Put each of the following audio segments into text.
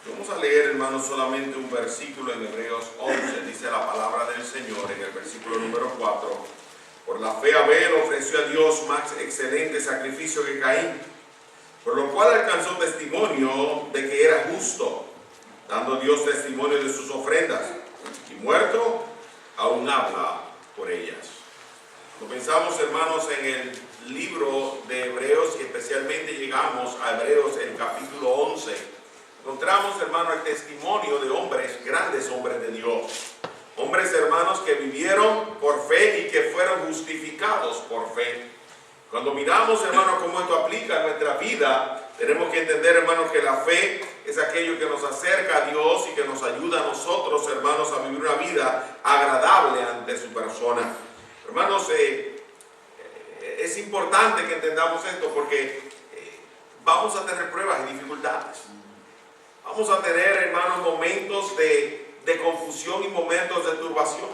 Vamos a leer, hermanos, solamente un versículo en Hebreos 11. Dice la palabra del Señor en el versículo número 4. Por la fe Abel ofreció a Dios más excelente sacrificio que Caín, por lo cual alcanzó testimonio de que era justo, dando Dios testimonio de sus ofrendas, y muerto, aún habla por ellas. Cuando pensamos, hermanos, en el libro de Hebreos, y especialmente llegamos a Hebreos, el capítulo 11, encontramos, hermanos, el testimonio de hombres, grandes hombres de Dios. Hombres, hermanos, que vivieron por fe y que fueron justificados por fe. Cuando miramos, hermanos, cómo esto aplica a nuestra vida, tenemos que entender, hermanos, que la fe es aquello que nos acerca a Dios y que nos ayuda a nosotros, hermanos, a vivir una vida agradable ante su persona. Hermanos, es importante que entendamos esto porque vamos a tener pruebas y dificultades. Vamos a tener, hermanos, momentos de confusión y momentos de turbación.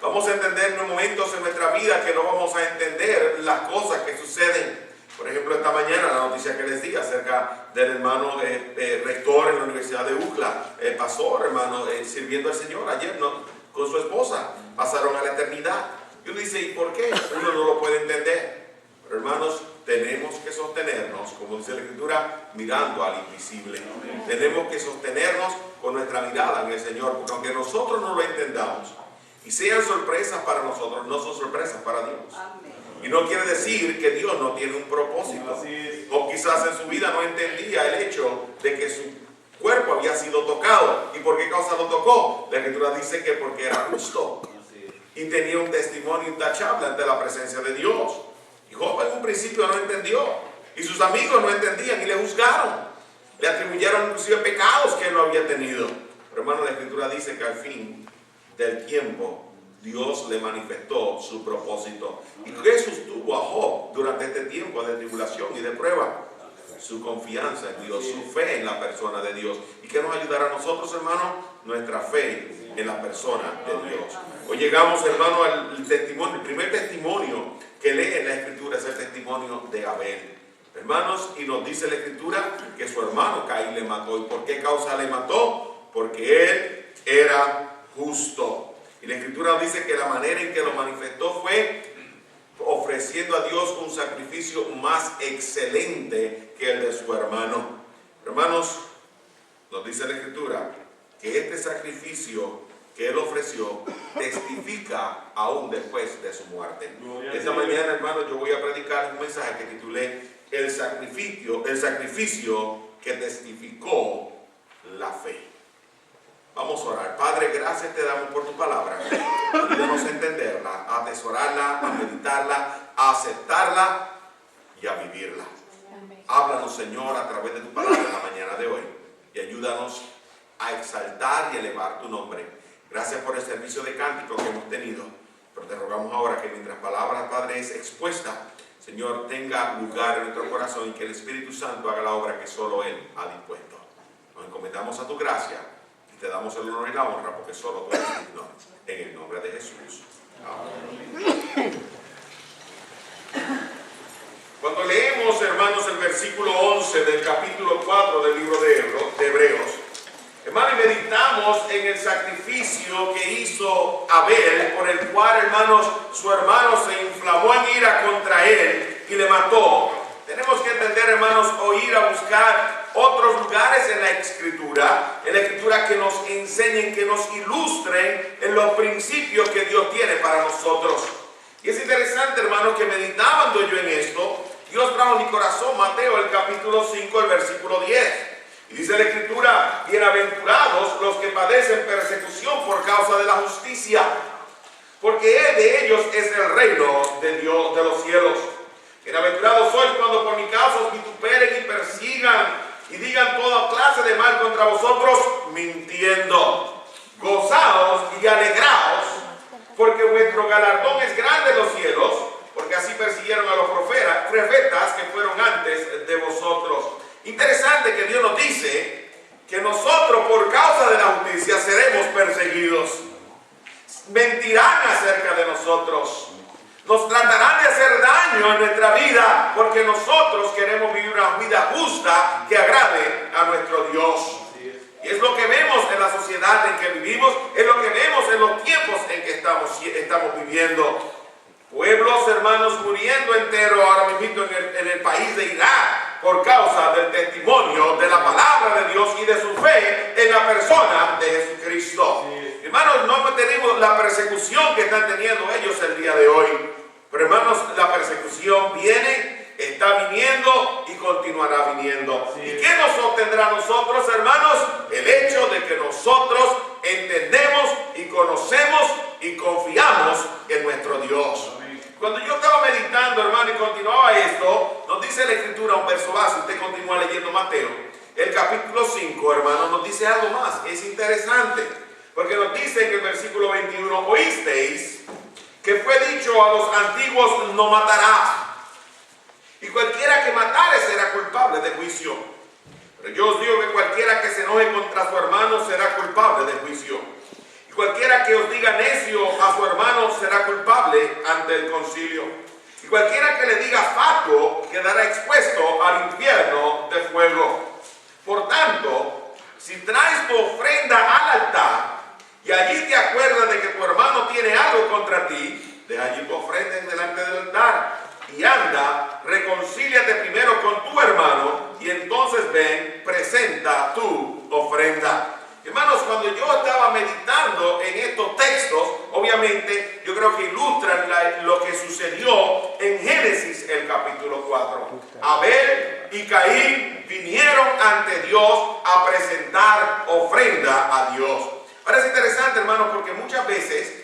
Vamos a entender momentos en nuestra vida que no vamos a entender las cosas que suceden. Por ejemplo, esta mañana la noticia que les di acerca del hermano rector en la Universidad de UCLA, pastor, hermano, sirviendo al Señor ayer con su esposa, pasaron a la eternidad. Y uno dice, ¿y por qué? Uno no lo puede entender. Pero, hermanos, tenemos que sostenernos, como dice la Escritura, mirando al invisible. Tenemos que sostenernos con nuestra mirada en el Señor, porque aunque nosotros no lo entendamos y sean sorpresas para nosotros, no son sorpresas para Dios. Amén. Y no quiere decir que Dios no tiene un propósito. O quizás en su vida no entendía el hecho de que su cuerpo había sido tocado. ¿Y por qué causa lo tocó? La Escritura dice que porque era justo y tenía un testimonio intachable ante la presencia de Dios. Y Job en un principio no entendió, y sus amigos no entendían y le juzgaron, le atribuyeron inclusive pecados que él no había tenido. Pero, hermano, la Escritura dice que al fin del tiempo Dios le manifestó su propósito. ¿Y qué sostuvo a Job durante este tiempo de tribulación y de prueba? Su confianza en Dios, su fe en la persona de Dios. ¿Y qué nos ayudará a nosotros, hermano? Nuestra fe en la persona de Dios. Hoy llegamos, hermano, al testimonio. El primer testimonio que lee en la Escritura es el testimonio de Abel. Hermanos, y nos dice la Escritura que su hermano Caín le mató. ¿Y por qué causa le mató? Porque él era justo. Y la Escritura nos dice que la manera en que lo manifestó fue ofreciendo a Dios un sacrificio más excelente que el de su hermano. Hermanos, nos dice la Escritura que este sacrificio que él ofreció testifica aún después de su muerte. Esta mañana, hermanos, yo voy a predicar un mensaje que titulé el sacrificio que testificó la fe. Vamos a orar. Padre, gracias te damos por tu palabra. Ayúdanos a entenderla, a atesorarla, a meditarla, a aceptarla y a vivirla. Háblanos, Señor, a través de tu palabra en la mañana de hoy y ayúdanos a exaltar y elevar tu nombre. Gracias por el servicio de cántico que hemos tenido, pero te rogamos ahora que mientras palabra, Padre, es expuesta, Señor, tenga lugar en nuestro corazón y que el Espíritu Santo haga la obra que solo Él ha dispuesto. Nos encomendamos a tu gracia y te damos el honor y la honra porque solo tú eres digno. En el nombre de Jesús. Amén. Cuando leemos, hermanos, el versículo 11 del capítulo 4 del libro de Hebreos, hermanos, y meditamos en el sacrificio que hizo Abel, por el cual, hermanos, su hermano se inflamó en ira contra él y le mató. Tenemos que entender, hermanos, o ir a buscar otros lugares en la Escritura que nos enseñen, que nos ilustren en los principios que Dios tiene para nosotros. Y es interesante, hermanos, que meditando yo en esto, Dios trajo en mi corazón Mateo, el capítulo 5, el versículo 10. Y dice la Escritura, bienaventurados los que padecen persecución por causa de la justicia, porque de ellos es el reino de Dios, de los cielos. Bienaventurados sois cuando por mi causa os vituperen y persigan y digan toda clase de mal contra vosotros, mintiendo. Gozaos y alegraos, porque vuestro galardón es grande en los cielos, porque así persiguieron a los profetas que fueron antes de vosotros. Interesante que Dios nos dice que nosotros por causa de la justicia seremos perseguidos. Mentirán acerca de nosotros. Nos tratarán de hacer daño en nuestra vida porque nosotros queremos vivir una vida justa que agrade a nuestro Dios. Y verlos, hermanos, muriendo entero ahora mismo en el país de Irak por causa del testimonio de la palabra de Dios y de su fe en la persona de Jesucristo. Sí. Hermanos, no tenemos la persecución que están teniendo ellos el día de hoy. Pero hermanos, la persecución viene, está viniendo y continuará viniendo. Sí. ¿Y qué nos obtendrá a nosotros, hermanos? El hecho de que nosotros entendemos y conocemos y confiamos en nuestro Dios. Cuando yo estaba meditando, hermano, y continuaba esto, nos dice la Escritura, un verso base, usted continúa leyendo Mateo, el capítulo 5, hermano, nos dice algo más, es interesante, porque nos dice en el versículo 21, oísteis que fue dicho a los antiguos, no matarás, y cualquiera que matare será culpable de juicio. Pero yo os digo que cualquiera que se enoje contra su hermano será culpable de juicio. Y cualquiera que os diga necio a su hermano será culpable ante el concilio. Y cualquiera que le diga fatuo quedará expuesto al infierno de fuego. Por tanto, si traes tu ofrenda al altar y allí te acuerdas de que tu hermano tiene algo contra ti, deja allí tu ofrenda delante del altar y anda, reconcíliate primero con tu hermano y entonces ven, presenta tu ofrenda. Hermanos, cuando yo estaba meditando en estos textos, obviamente yo creo que ilustran lo que sucedió en Génesis el capítulo 4. Abel y Caín vinieron ante Dios a presentar ofrenda a Dios. Parece interesante, hermanos, porque muchas veces,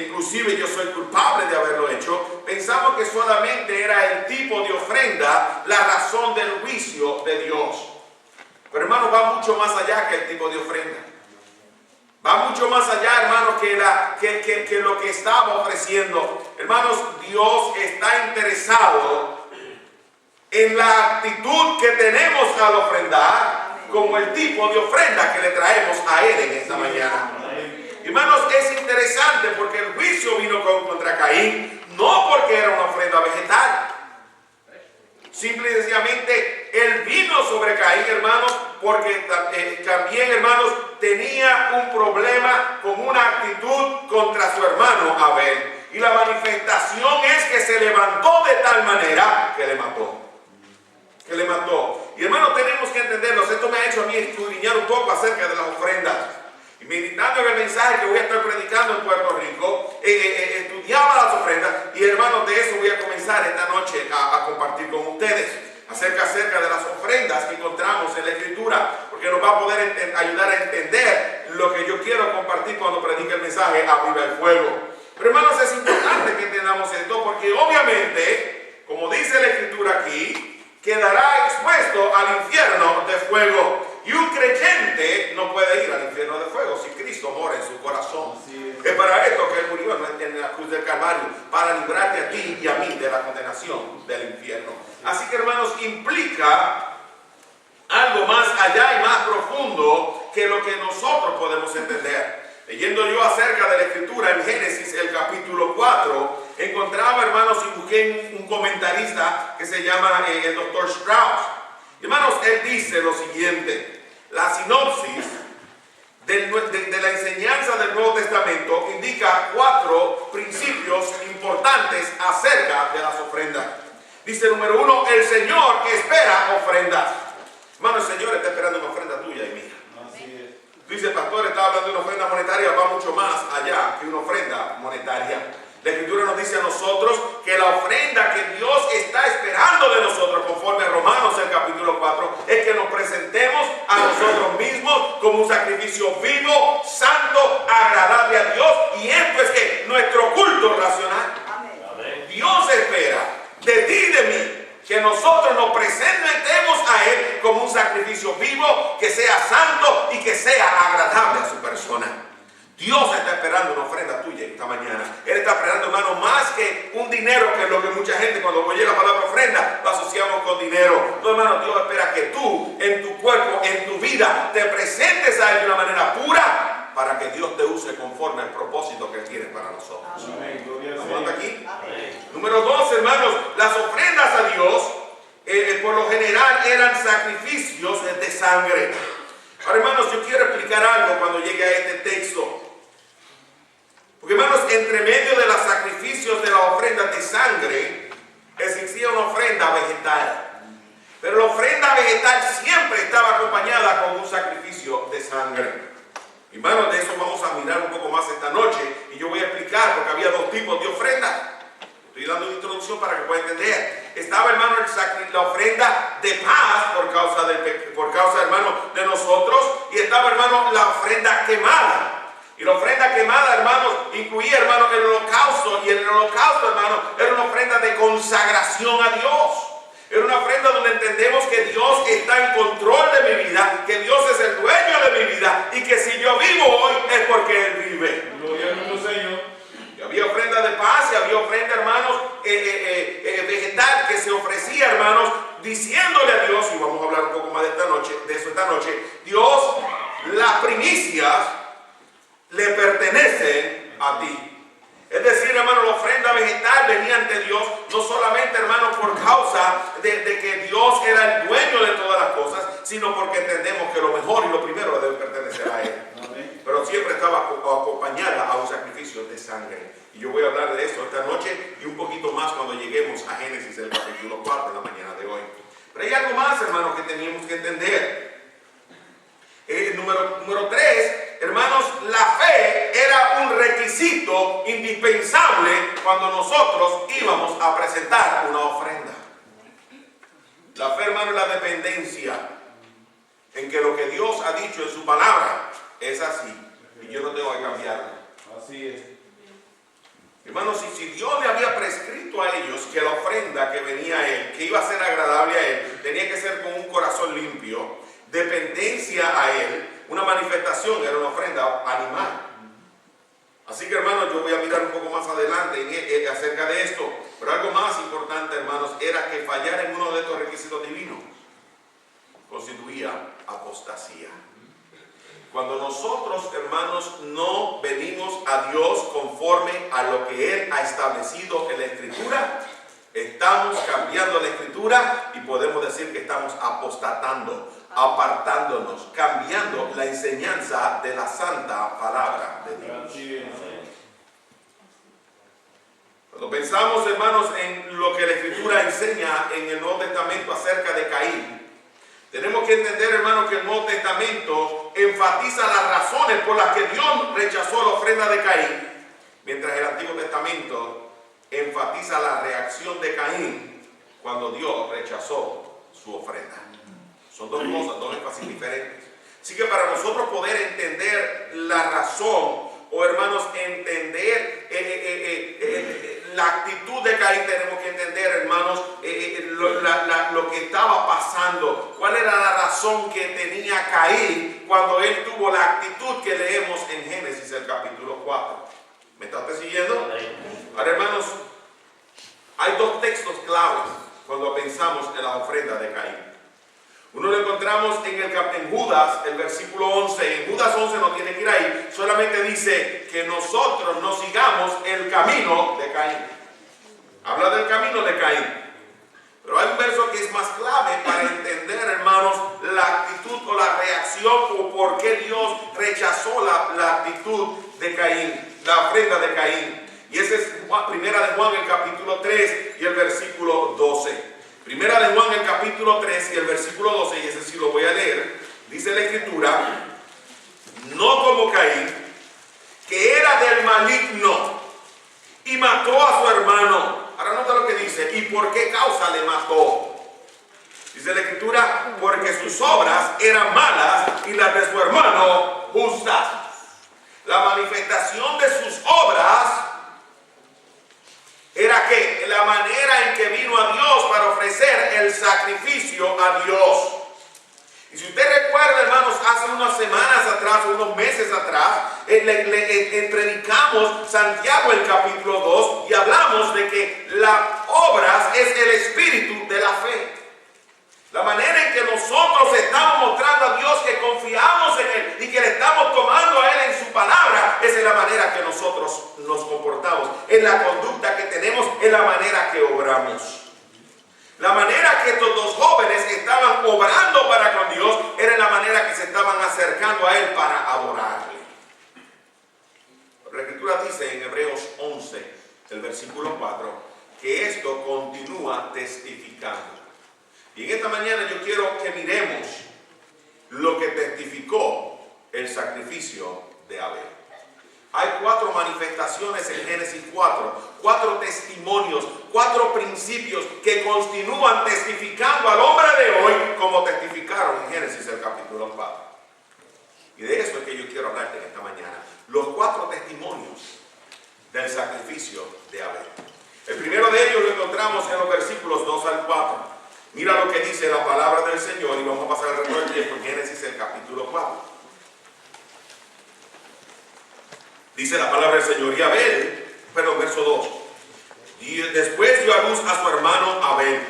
inclusive yo soy culpable de haberlo hecho, pensamos que solamente era el tipo de ofrenda la razón del juicio de Dios. Pero hermano, va mucho más allá que el tipo de ofrenda. Va mucho más allá, hermanos, que lo que estaba ofreciendo. Hermanos, Dios está interesado en la actitud que tenemos al ofrendar, como el tipo de ofrenda que le traemos a Él en esta mañana. Hermanos, es interesante porque el juicio vino contra Caín, no porque era una ofrenda vegetal. Simple y sencillamente, él vino sobre Caín, hermanos, porque también, hermanos, tenía un problema con una actitud contra su hermano Abel. Y la manifestación es que se levantó de tal manera que le mató. Que le mató. Y hermanos, tenemos que entenderlo. Esto me ha hecho a mí escudriñar un poco acerca de las ofrendas. Y meditando en el mensaje que voy a estar predicando en Puerto Rico, estudiaba las ofrendas y hermanos, de eso voy a comenzar esta noche a compartir con ustedes acerca de las ofrendas que encontramos en la Escritura, porque nos va a poder ayudar a entender lo que yo quiero compartir cuando predique el mensaje a viva el fuego. Pero hermanos, es importante que entendamos esto porque obviamente, como dice la Escritura aquí, quedará expuesto al infierno de fuego. Y un creyente no puede ir al infierno de fuego si Cristo mora en su corazón. Es para esto que Él murió en la cruz del Calvario, para librarte a ti y a mí de la condenación del infierno. Así que, hermanos, implica algo más allá y más profundo que lo que nosotros podemos entender. Leyendo yo acerca de la Escritura en Génesis, el capítulo 4, encontraba, hermanos, y busqué un comentarista que se llama el Dr. Strauss. Hermanos, él dice lo siguiente: la sinopsis de la enseñanza del Nuevo Testamento indica 4 principios importantes acerca de las ofrendas. Dice, número 1, el Señor espera ofrendas. Hermano, el Señor está esperando una ofrenda tuya y mía. Dice, pastor, estaba hablando de una ofrenda monetaria, va mucho más allá que una ofrenda monetaria. La Escritura nos dice a nosotros que la ofrenda que Dios está esperando de nosotros, conforme a Romanos el capítulo 4, es que nos presentemos a nosotros mismos como un sacrificio vivo, santo, agradable a Dios. Y esto es que nuestro culto racional. Amén. Dios espera de ti y de mí que nosotros nos presentemos a Él como un sacrificio vivo, que sea santo y que sea agradable a su persona. Dios está esperando una ofrenda tuya esta mañana. Él está esperando, hermano, más que un dinero, que es lo que mucha gente cuando oye la palabra ofrenda lo asociamos con dinero. No, hermano, Dios espera que tú, en tu cuerpo, en tu vida, te presentes a Él de una manera pura para que Dios te use conforme al propósito que Él tiene para nosotros. ¿Estamos aquí? Amén. Número 2, hermanos, las ofrendas a Dios por lo general eran sacrificios de sangre. Ahora, hermanos, yo quiero explicar algo cuando llegue a este texto. Porque hermanos, entre medio de los sacrificios de las ofrendas de sangre, existía una ofrenda vegetal. Pero la ofrenda vegetal siempre estaba acompañada con un sacrificio de sangre. Hermanos, de eso vamos a mirar un poco más esta noche. Y yo voy a explicar, porque había dos tipos de ofrendas. Estoy dando una introducción para que pueda entender. Estaba, hermano, la ofrenda de paz por causa, hermano, de nosotros. Y estaba, hermano, la ofrenda quemada. Y la ofrenda quemada, hermanos, incluía, hermano, el holocausto. Y el holocausto, hermano, era una ofrenda de consagración a Dios. Era una ofrenda donde entendemos que Dios está en control de mi vida, que Dios es el dueño de mi vida y que si yo vivo hoy es porque Él vive. Gloria al Señor. Y había ofrenda de paz y había ofrenda, hermanos, vegetal que se ofrecía, hermanos, diciéndole a Dios, y vamos a hablar un poco más de eso esta noche, Dios, las primicias le pertenecen a ti. Es decir, hermano, la ofrenda vegetal venía ante Dios, no solamente, hermano, por causa de que Dios era el dueño de todas las cosas, sino porque entendemos que lo mejor y lo primero le debe pertenecer a Él. Amén. Pero siempre estaba acompañada a un sacrificio de sangre. Y yo voy a hablar de eso esta noche y un poquito más cuando lleguemos a Génesis, el capítulo 4, en la mañana de hoy. Pero hay algo más, hermano, que teníamos que entender. Número 3, hermanos, la fe era un requisito indispensable cuando nosotros íbamos a presentar una ofrenda. La fe, hermano, es la dependencia en que lo que Dios ha dicho en su palabra es así y yo no tengo que cambiarlo. Así es. Hermanos, si Dios le había prescrito a ellos que la ofrenda que venía a Él, que iba a ser agradable a Él, tenía que ser con un corazón limpio, dependencia a Él, una manifestación, era una ofrenda animal. Así que, hermanos, yo voy a mirar un poco más adelante acerca de esto. Pero algo más importante, hermanos, era que fallar en uno de estos requisitos divinos constituía apostasía. Cuando nosotros, hermanos, no venimos a Dios conforme a lo que Él ha establecido en la Escritura, estamos cambiando la Escritura y podemos decir que estamos apostatando, apartándonos, cambiando la enseñanza de la santa palabra de Dios. Cuando pensamos, hermanos, en lo que la Escritura enseña en el Nuevo Testamento acerca de Caín, tenemos que entender, hermanos, que el Nuevo Testamento enfatiza las razones por las que Dios rechazó la ofrenda de Caín, mientras el Antiguo Testamento enfatiza la reacción de Caín cuando Dios rechazó su ofrenda. Son dos cosas, dos énfasis diferentes. Así que para nosotros poder entender la razón, o hermanos, entender la actitud de Caín, tenemos que entender, hermanos, lo que estaba pasando. ¿Cuál era la razón que tenía Caín cuando él tuvo la actitud que leemos en Génesis, el capítulo 4? ¿Me está usted siguiendo? Ahora, hermanos, hay dos textos claves cuando pensamos en la ofrenda de Caín. Uno lo encontramos en Judas, el versículo 11. En Judas 11 no tiene que ir ahí, solamente dice que nosotros no sigamos el camino de Caín. Habla del camino de Caín. Pero hay un verso que es más clave para entender, hermanos, la actitud o la reacción o por qué Dios rechazó la actitud de Caín, la ofrenda de Caín. Y ese es Primera de Juan, el capítulo 3 y el versículo 12. Primera de Juan, el capítulo 3 y el versículo 12, y ese sí lo voy a leer. Dice la Escritura: no como Caín, que era del maligno y mató a su hermano. Ahora nota lo que dice. ¿Y por qué causa le mató? Dice la Escritura: porque sus obras eran malas y las de su hermano justas. La manifestación de sus obras era que la manera en que vino a Dios para ofrecer el sacrificio a Dios. Y si usted recuerda, hermanos, hace unas semanas atrás, unos meses atrás, predicamos Santiago el capítulo 2 y hablamos de que las obras es el espíritu de la fe. La manera en que nosotros estamos mostrando a Dios que confiamos en Él y que le estamos tomando a Él en su palabra, esa es la manera que nosotros nos comportamos, en la conducta que tenemos, en la manera que obramos. La manera que estos dos jóvenes estaban obrando para con Dios era la manera que se estaban acercando a Él para adorarle. La Escritura Escritura dice en Hebreos 11, el versículo 4, que esto continúa testificando. Y en esta mañana yo quiero que miremos lo que testificó el sacrificio de Abel. Hay 4 manifestaciones en Génesis 4 testimonios, 4 principios que continúan testificando al hombre de hoy como testificaron en Génesis el capítulo 4. Y de eso es que yo quiero hablarte en esta mañana. Los 4 testimonios del sacrificio de Abel. El primero de ellos lo encontramos en los versículos 2 al 4. Mira lo que dice la palabra del Señor y vamos a pasar el resto del tiempo en Génesis el capítulo 4. Dice la palabra del Señor, y Abel, verso 2. Y después dio a luz a su hermano Abel.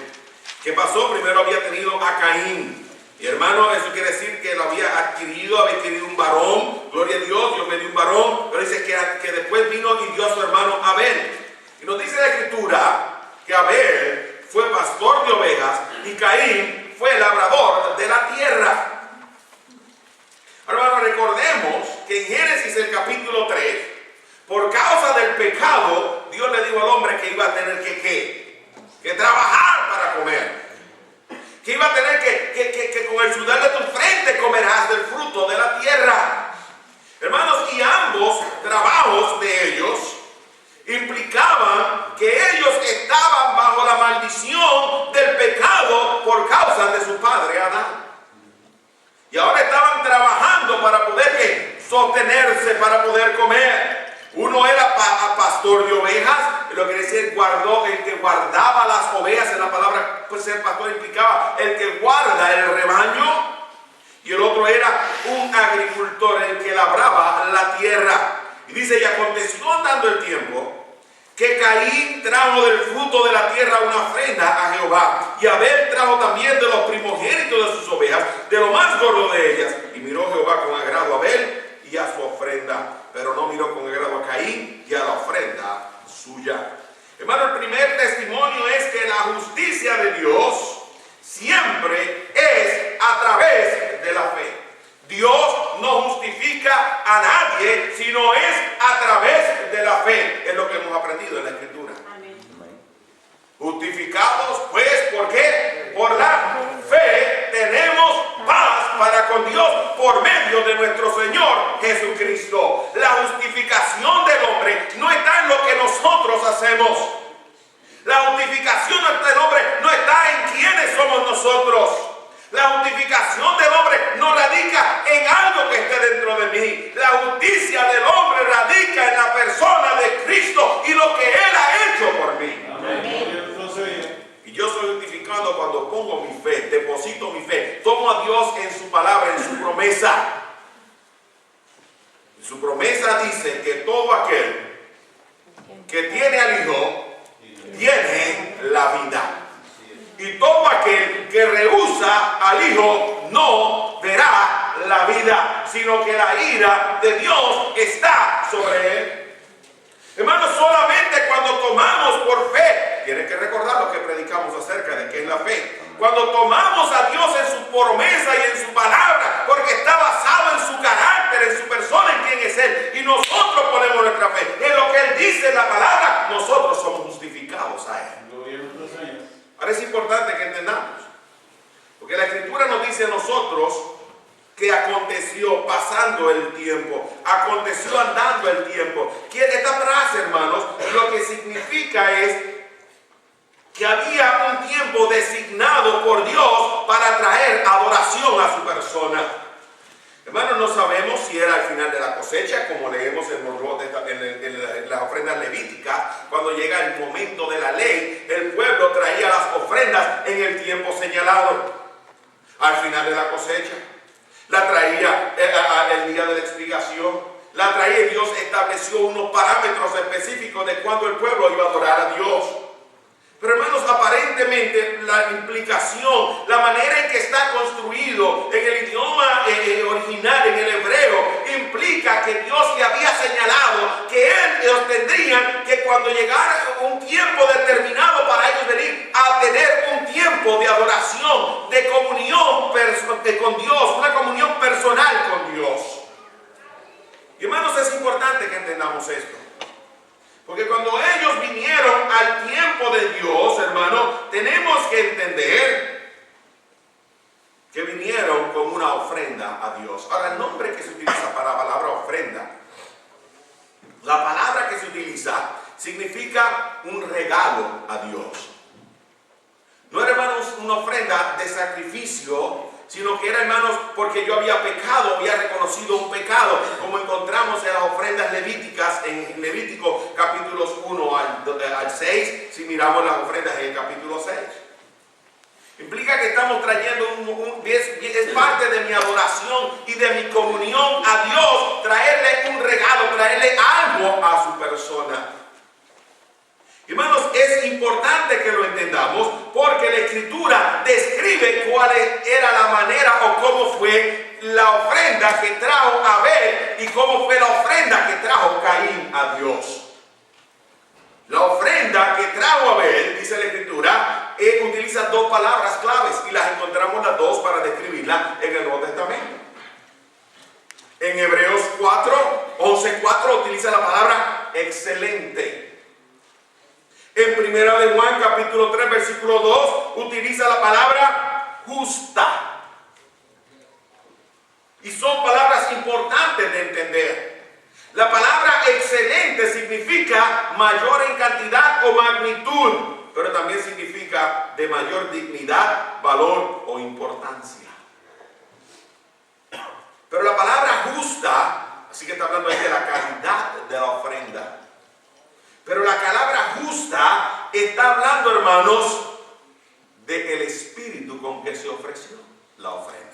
¿Qué pasó? Primero había tenido a Caín. Y hermano, eso quiere decir que lo había adquirido un varón. Gloria a Dios, Dios me dio un varón. Pero dice que después vino y dio a su hermano Abel. Y nos dice la Escritura que Abel fue pastor de ovejas y Caín fue labrador de la tierra. Hermano, recordemos que en Génesis el capítulo 3, por causa del pecado, Dios le dijo al hombre que iba a tener que trabajar para comer. Que iba a tener que con el sudor de tu frente comerás del fruto de la tierra. Hermanos, y ambos trabajos de ellos implicaban que ellos estaban bajo la maldición del pecado por causa de su padre Adán. Y ahora estaban trabajando para poder sostenerse, para poder comer. Uno era pastor de ovejas, lo que decía el que guardaba las ovejas. En la palabra pues ser pastor implicaba el que guarda el rebaño. Y el otro era un agricultor, el que labraba la tierra. Y dice, y aconteció andando el tiempo, que Caín trajo del fruto de la tierra una ofrenda a Jehová. Y Abel trajo también de los primogénitos de sus ovejas, de lo más gordo de ellas. Y miró Jehová con agrado a Abel y a su ofrenda, pero no miró con agrado a Caín y a la ofrenda suya. Hermano, el primer testimonio es que la justicia de Dios siempre es a través de la fe. Dios no justifica a nadie, sino es a través de la fe. Es lo que hemos aprendido en la Escritura. Amén. Justificados, pues, ¿por qué? Por la fe tenemos paz para con Dios por medio de nuestro Señor Jesucristo. La justificación del hombre no está en lo que nosotros hacemos. La justificación del hombre no está en quiénes somos nosotros. La justificación del hombre no radica en algo que esté dentro de mí. La justicia del hombre radica en la persona de Cristo y lo que Él ha hecho por mí. Amén. Y yo soy justificado cuando pongo mi fe, deposito mi fe, tomo a Dios en su palabra, en su promesa. Y su promesa dice que todo aquel que tiene al Hijo tiene la vida. Y todo aquel que rehúsa al Hijo no verá la vida, sino que la ira de Dios está sobre él. Hermanos, solamente cuando tomamos por fe, tienen que recordar lo que predicamos acerca de qué es la fe. Cuando tomamos a Dios en su promesa y en su palabra, porque está basado en su carácter, en su persona, en quién es Él, y nosotros ponemos nuestra fe en lo que Él dice en la palabra, nosotros somos justificados a Él. Ahora es importante que entendamos, porque la Escritura nos dice a nosotros que aconteció pasando el tiempo, aconteció andando el tiempo. Esta frase, hermanos, lo que significa es que había un tiempo designado por Dios para traer adoración a su persona. Hermanos, no sabemos si era al final de la cosecha, como leemos en las ofrendas levíticas. Cuando llega el momento de la ley, el pueblo traía las ofrendas en el tiempo señalado. Al final de la cosecha, la traía el día de la expiación, la traía y Dios estableció unos parámetros específicos de cuándo el pueblo iba a adorar a Dios. Pero hermanos, aparentemente la implicación, la manera en que está construido en el idioma original, en el hebreo, implica que Dios le había señalado que ellos tendrían que cuando llegara un tiempo determinado para ellos venir a tener un tiempo de adoración, de comunión con Dios, una comunión personal con Dios. Y hermanos, es importante que entendamos esto. tenemos que entender que vinieron con una ofrenda a Dios. Ahora, el nombre que se utiliza para la palabra ofrenda, la palabra que se utiliza significa un regalo a Dios. No era, hermanos, una ofrenda de sacrificio, sino que era, hermanos, porque yo había pecado, había reconocido un pecado, como encontramos en las ofrendas levíticas, en Levítico capítulos 1 al 6, si miramos las ofrendas en el capítulo 6. Implica que estamos trayendo es parte de mi adoración y de mi comunión a Dios, traerle un regalo, traerle algo a su persona. Hermanos, es importante que lo entendamos porque la Escritura describe cuál era la manera o cómo fue la ofrenda que trajo Abel y cómo fue la ofrenda que trajo Caín a Dios. La ofrenda que trajo Abel, dice la Escritura, utiliza dos palabras claves y las encontramos las dos para describirla en el Nuevo Testamento. En Hebreos 11:4 utiliza la palabra excelente. En Primera de Juan capítulo 3 versículo 2 utiliza la palabra justa. Y son palabras importantes de entender. La palabra excelente significa mayor en cantidad o magnitud, pero también significa de mayor dignidad, valor o importancia. Pero la palabra justa, así que está hablando ahí de la calidad de la ofrenda. Pero la palabra justa está hablando, hermanos, del espíritu con que se ofreció la ofrenda.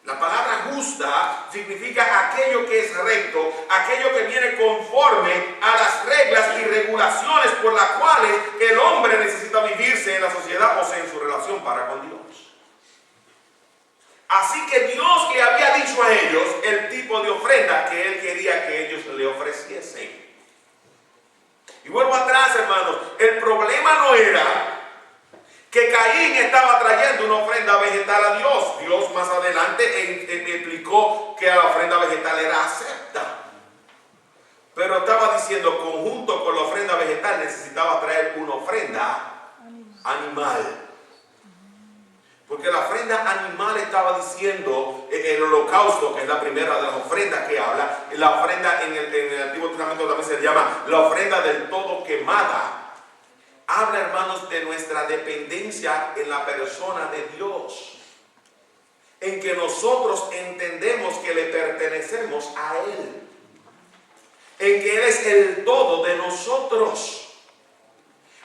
La palabra justa significa aquello que es recto, aquello que viene conforme a las reglas y regulaciones por las cuales el hombre necesita vivirse en la sociedad, o sea, en su relación para con Dios. Así que Dios le había dicho a ellos el tipo de ofrenda que Él quería que ellos le ofreciesen. Y vuelvo atrás, hermanos, el problema no era que Caín estaba trayendo una ofrenda vegetal a Dios. Dios más adelante explicó que la ofrenda vegetal era acepta. Pero estaba diciendo, conjunto con la ofrenda vegetal necesitaba traer una ofrenda animal. Porque la ofrenda animal estaba diciendo, el holocausto, que es la primera de las ofrendas que habla, la ofrenda en el Antiguo Testamento también se llama la ofrenda del todo quemada. Habla, hermanos, de nuestra dependencia en la persona de Dios, en que nosotros entendemos que le pertenecemos a Él, en que Él es el todo de nosotros.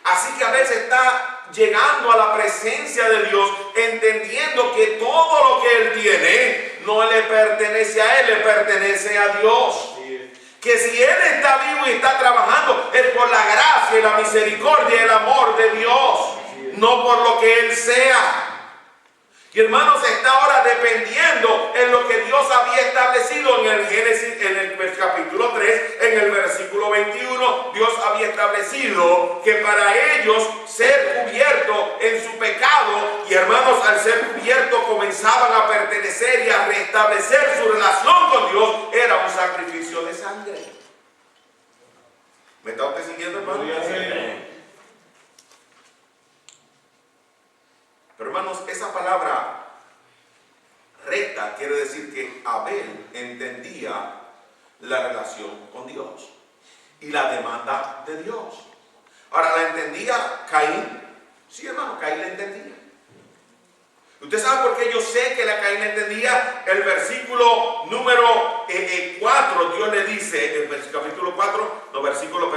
Así que a veces está llegando a la presencia de Dios, entendiendo que todo lo que Él tiene no le pertenece a Él, le pertenece a Dios. Que si Él está vivo y está trabajando, es por la gracia y la misericordia y el amor de Dios, no por lo que Él sea. Y hermanos, está ahora dependiendo en lo que Dios había establecido en el Génesis, en el capítulo 3, en el versículo 21, Dios había establecido que para ellos ser cubiertos en su pecado, y hermanos, al ser cubiertos comenzaban a pertenecer y a restablecer su relación con Dios, era un sacrificio de sangre. ¿Me está usted siguiendo, hermano? Pero hermanos, esa palabra recta quiere decir que Abel entendía la relación con Dios y la demanda de Dios. Ahora, ¿la entendía Caín? Sí, hermano, Caín la entendía. ¿Usted sabe por qué yo sé que Caín la entendía? El versículo número 4, Dios le dice, el capítulo 4, no, versículo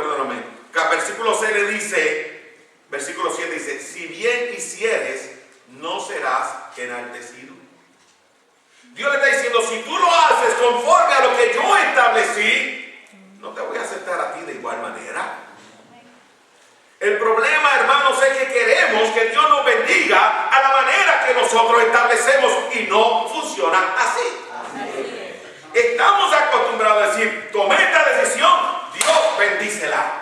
6 le dice, versículo 7 dice, si bien hicieres, no serás enaltecido. Dios le está diciendo, si tú lo haces conforme a lo que yo establecí, no te voy a aceptar a ti de igual manera. El problema, hermanos, es que queremos que Dios nos bendiga a la manera que nosotros establecemos y no funciona así. Estamos acostumbrados a decir, tomé esta decisión, Dios bendícela.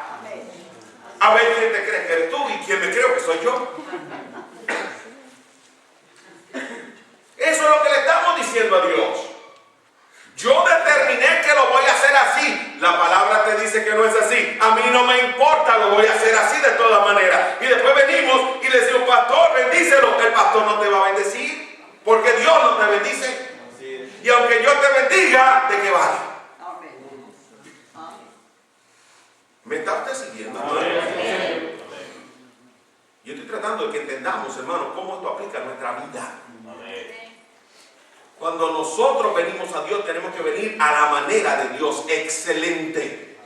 A ver quién te cree que eres tú y quién me creo que soy yo. Eso es lo que le estamos diciendo a Dios. Yo determiné que lo voy a hacer así. La palabra te dice que no es así. A mí no me importa, lo voy a hacer así de todas maneras. Y Y aunque yo te bendiga, ¿de qué vale? ¿Me está usted siguiendo? Yo estoy tratando de que entendamos, hermano, cómo esto aplica a nuestra vida. Cuando nosotros venimos a Dios, tenemos que venir a la manera de Dios, excelente.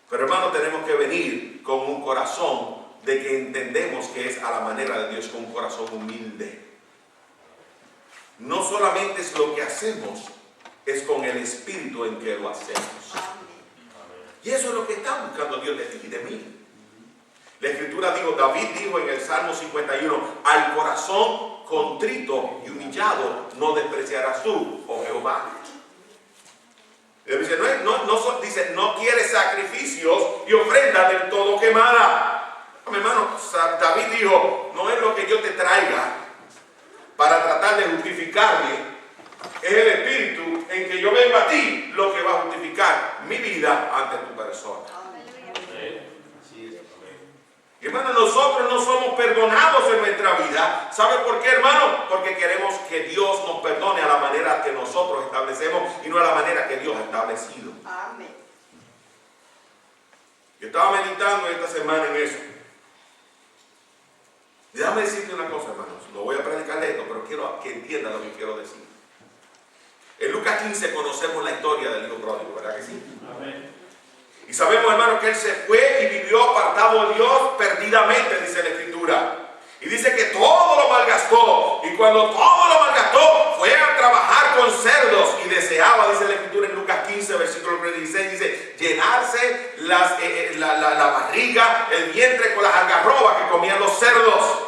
Pero hermano, tenemos que venir con un corazón de que entendemos que es a la manera de Dios, con un corazón humilde. No solamente es lo que hacemos, es con el espíritu en que lo hacemos. Y eso es lo que está buscando Dios de ti y de mí. La escritura dijo, David dijo en el Salmo 51, al corazón contrito y humillado no despreciarás tú, oh Jehová. Dice, dice, no quiere sacrificios y ofrenda del todo quemada. Mi hermano, David dijo, no es lo que yo te traiga para tratar de justificarme, es el espíritu en que yo vengo a ti lo que va a justificar mi vida ante tu persona. Y hermano, nosotros no somos perdonados en nuestra vida. ¿Sabe por qué, hermano? Porque queremos que Dios nos perdone a la manera que nosotros establecemos y no a la manera que Dios ha establecido. Amén. Yo estaba meditando esta semana en eso. Y déjame decirte una cosa, hermanos. No voy a predicarle esto, pero quiero que entienda lo que quiero decir. En Lucas 15 conocemos la historia del hijo pródigo, ¿verdad que sí? Amén. Y sabemos, hermano, que él se fue y vivió apartado de Dios perdidamente, dice la escritura. Y dice que todo lo malgastó. Y cuando todo lo malgastó, fue a trabajar con cerdos. Y deseaba, dice la escritura en Lucas 15, versículo 16, dice, llenarse la barriga, el vientre con las algarrobas que comían los cerdos.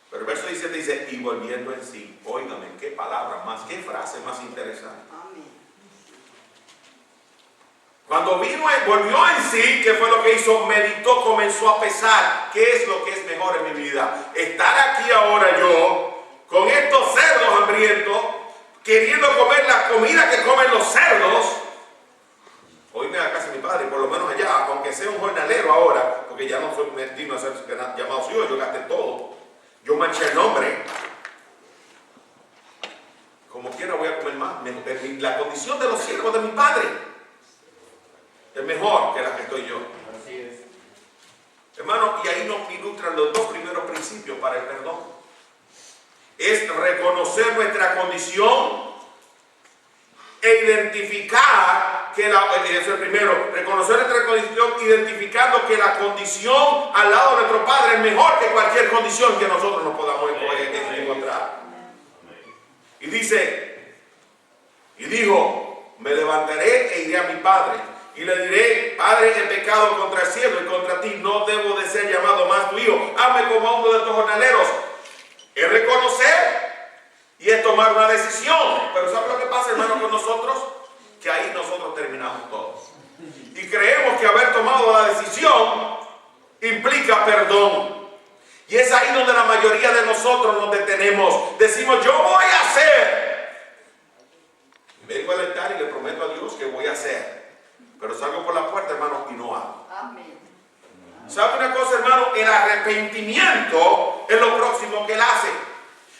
Pero el verso 17 dice, y volviendo en sí, óigame, qué palabra más, qué frase más interesante. Cuando volvió en sí, ¿qué fue lo que hizo? Meditó, comenzó a pensar, ¿qué es lo que es mejor en mi vida? Estar aquí ahora yo, con estos cerdos hambrientos, queriendo comer la comida que comen los cerdos. Hoy me da casa mi padre, por lo menos allá, aunque sea un jornalero ahora, porque ya no soy digno de ser llamado suyo, yo gasté todo. Yo manché el nombre. Como quiera voy a comer más. La condición de los siervos de mi padre es mejor que la que estoy yo. Así es. Hermano, y ahí nos ilustran los dos primeros principios para el perdón. Es reconocer nuestra condición e identificar que es el primero, reconocer nuestra condición identificando que la condición al lado de nuestro Padre es mejor que cualquier condición que nosotros nos podamos encontrar. Y dice, y dijo, me levantaré e iré a mi Padre y le diré, Padre, he pecado contra el cielo y contra ti, no debo de ser llamado más tu hijo, hazme como a uno de tus jornaleros. Es reconocer y es tomar una decisión. Pero ¿sabe lo que pasa, hermano, con nosotros? Que ahí nosotros terminamos todos. Y creemos que haber tomado la decisión implica perdón. Y es ahí donde la mayoría de nosotros nos detenemos. Decimos, yo voy a hacer. Vengo al altar y le prometo a Dios que voy a hacer. Pero salgo por la puerta, hermano, y no hago. Amén. ¿Sabe una cosa, hermano? El arrepentimiento es lo próximo que él hace.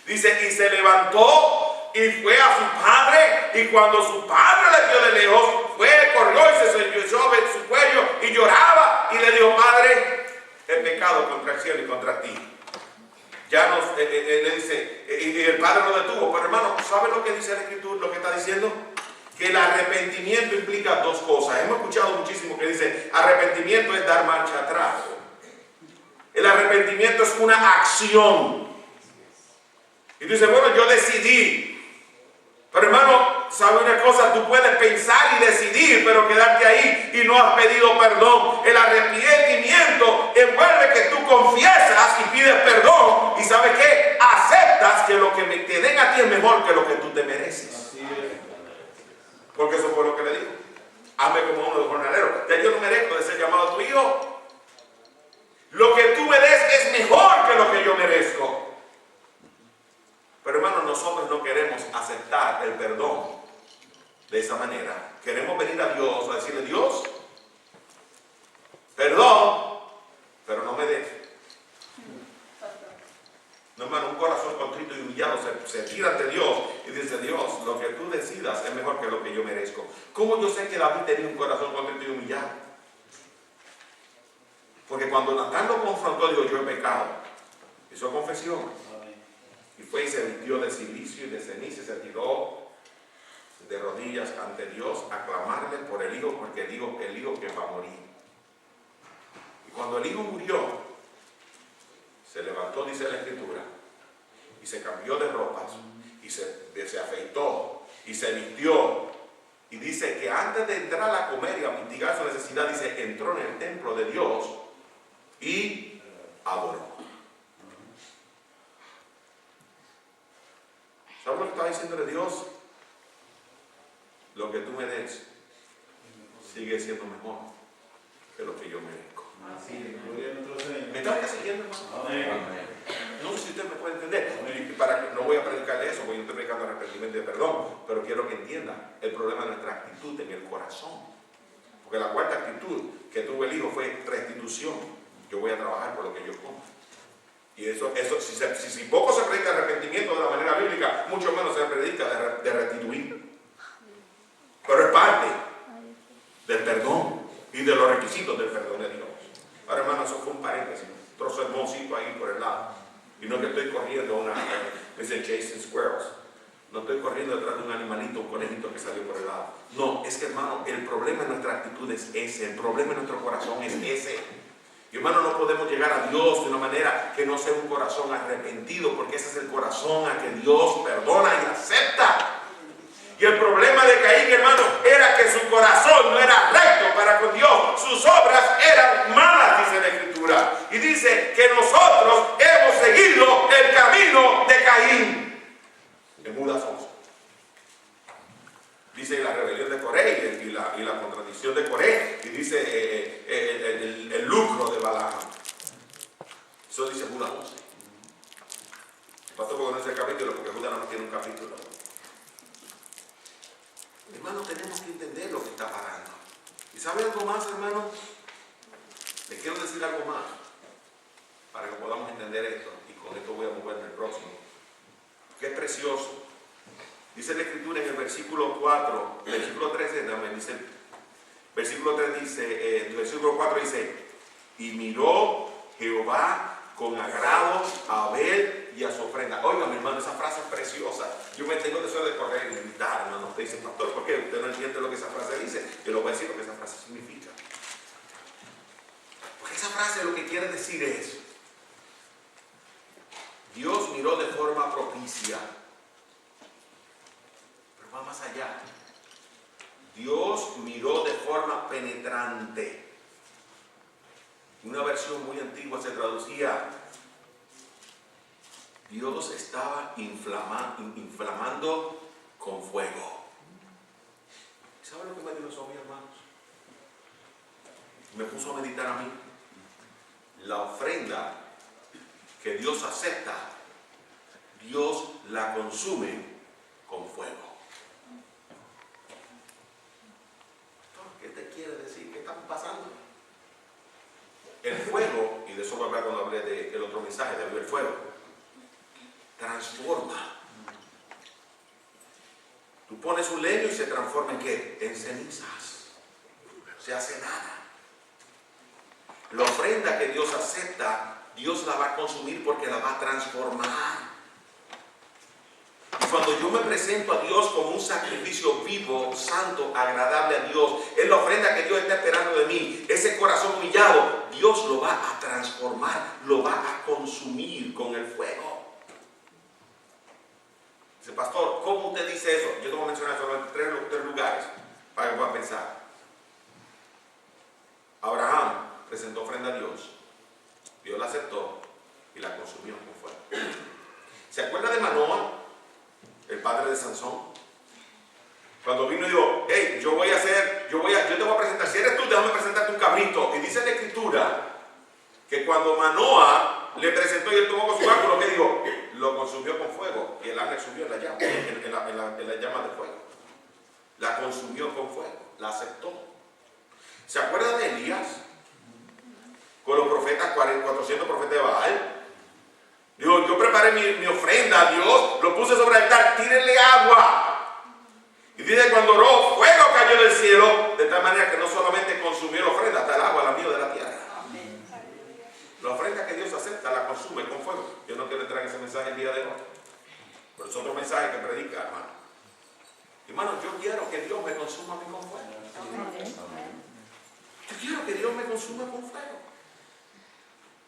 Dice, y se levantó y fue a su padre, y cuando su padre le vio de lejos, corrió y se echó sobre su cuello y lloraba, y le dijo, Padre, he pecado contra el cielo y contra ti. Ya nos, le dice, y el padre lo detuvo. Pero hermano, ¿sabe lo que dice la escritura, lo que está diciendo? Que el arrepentimiento implica dos cosas. Hemos escuchado muchísimo que dice, arrepentimiento es dar marcha atrás. El arrepentimiento es una acción. Y tú dices, bueno, yo decidí. Pero hermano, ¿sabe una cosa? Tú puedes pensar y decidir, pero quedarte ahí y no has pedido perdón. El arrepentimiento envuelve que tú confiesas y pides perdón. ¿Y sabes qué? Aceptas que lo que te den a ti es mejor que lo que tú te mereces. Porque eso fue lo que le dijo. Hazme como uno de los jornaleros. Ya yo no merezco de ser llamado tu hijo. Lo que tú me des es mejor que lo que yo merezco. Pero hermanos, nosotros no queremos aceptar el perdón de esa manera. Queremos venir a Dios a decirle, Dios, perdón, pero no me des. No, hermano, un corazón contrito y humillado se tira ante Dios y dice: Dios, lo que tú decidas es mejor que lo que yo merezco. ¿Cómo yo sé que David tenía un corazón contrito y humillado? Porque cuando Natán lo confrontó, dijo: yo he pecado. Hizo confesión. Y fue y se vistió de cilicio y de ceniza y se tiró de rodillas ante Dios a clamarle por el hijo, porque el hijo que va a morir. Y cuando el hijo murió, se levantó, dice la Escritura, y se cambió de ropas, y se afeitó, y se vistió. Y dice que antes de entrar a comer y a mitigar su necesidad, dice que entró en el templo de Dios y adoró. ¿Sabes lo que estaba diciéndole Dios? Lo que tú me des sigue siendo mejor que lo que yo merezco. ¿Me están siguiendo, hermano? No sé si usted me puede entender. No voy a predicarle eso, porque yo estoy predicando arrepentimiento y perdón, pero quiero que entienda el problema de nuestra actitud en el corazón. Porque la cuarta actitud que tuvo el hijo fue restitución. Yo voy a trabajar por lo que yo como. Y eso si poco se predica arrepentimiento de la manera bíblica, mucho menos se predica de restituir. Pero es parte del perdón y de los requisitos del perdón de Dios. Ahora, hermano, eso fue un paréntesis, un trozo hermosito ahí por el lado. Y no es que estoy corriendo dice Jason Squirrels. No estoy corriendo detrás de un animalito, un conejito que salió por el lado. No, es que, hermano, el problema en nuestra actitud es ese. El problema en nuestro corazón es ese. Y, hermano, no podemos llegar a Dios de una manera que no sea un corazón arrepentido, porque ese es el corazón a que Dios perdona y acepta. Y el problema de Caín, hermano, era que su corazón no era recto para con Dios. Sus obras eran malas, dice la Escritura. Y dice que nosotros hemos seguido el camino de Caín. En Judas 11. Dice la rebelión de Coré y la contradicción de Coré. Y dice el lucro de Balaam. Eso dice Judas 11. El pastor conoce el capítulo porque Judas no tiene un capítulo. Hermano, tenemos que entender lo que está pasando. ¿Y sabe algo más, hermano? Les quiero decir algo más para que podamos entender esto. Y con esto voy a moverme al próximo. Que es precioso. Dice la Escritura en el versículo 4, versículo 13, dice, versículo 3 dice, el versículo 4 dice: y miró Jehová con agrado a Abel y a su ofrenda. Oiga, mi hermano, esa frase es preciosa. Yo me tengo deseo de correr y gritar, hermano. Usted dice: pastor, ¿por qué? Usted no entiende lo que esa frase dice. Yo le voy a decir lo que esa frase significa. Porque esa frase lo que quiere decir es: Dios miró de forma propicia. Pero va más allá. Dios miró de forma penetrante. Una versión muy antigua se traducía: Dios estaba inflamando con fuego. ¿Sabe lo que me dio eso a mí, hermanos? Me puso a meditar a mí. La ofrenda que Dios acepta, Dios la consume con fuego. ¿Qué te quiere decir? ¿Qué está pasando? El fuego, y de eso voy a hablar cuando hablé del otro mensaje, de abrir el fuego, transforma. Tú pones un leño y se transforma ¿en qué? En cenizas. Se hace nada. La ofrenda que Dios acepta, Dios la va a consumir porque la va a transformar. Y cuando yo me presento a Dios como un sacrificio vivo, santo, agradable a Dios, es la ofrenda que Dios está esperando de mí. Ese corazón humillado, Dios lo va a transformar, lo va a consumir con el fuego. Dice: pastor, ¿cómo usted dice eso? Yo te voy a mencionar solamente tres lugares para que puedan pensar. Abraham presentó ofrenda a Dios, Dios la aceptó y la consumió con fuego. ¿Se acuerda de Manoah, el padre de Sansón? Cuando vino y dijo: hey, yo te voy a presentar, si eres tú, déjame presentarte un cabrito. Y dice la Escritura que cuando Manoah le presentó y él tomó con su arco, lo que dijo, lo consumió con fuego. Y el ángel subió en la llama, en la llama de fuego. La consumió con fuego, la aceptó. ¿Se acuerda de Elías? Con los profetas, 400 profetas de Baal. Digo, yo preparé mi ofrenda a Dios, lo puse sobre el altar, tírenle agua. Y dice, cuando oró, fuego cayó del cielo, de tal manera que no solamente consumió la ofrenda, hasta el agua la vio de la tierra. La ofrenda que Dios acepta la consume con fuego. Yo no quiero entrar en ese mensaje el día de hoy, pero es otro mensaje que predica, hermano. Hermano, yo quiero que Dios me consuma a mí con fuego. Yo quiero que Dios me consuma con fuego.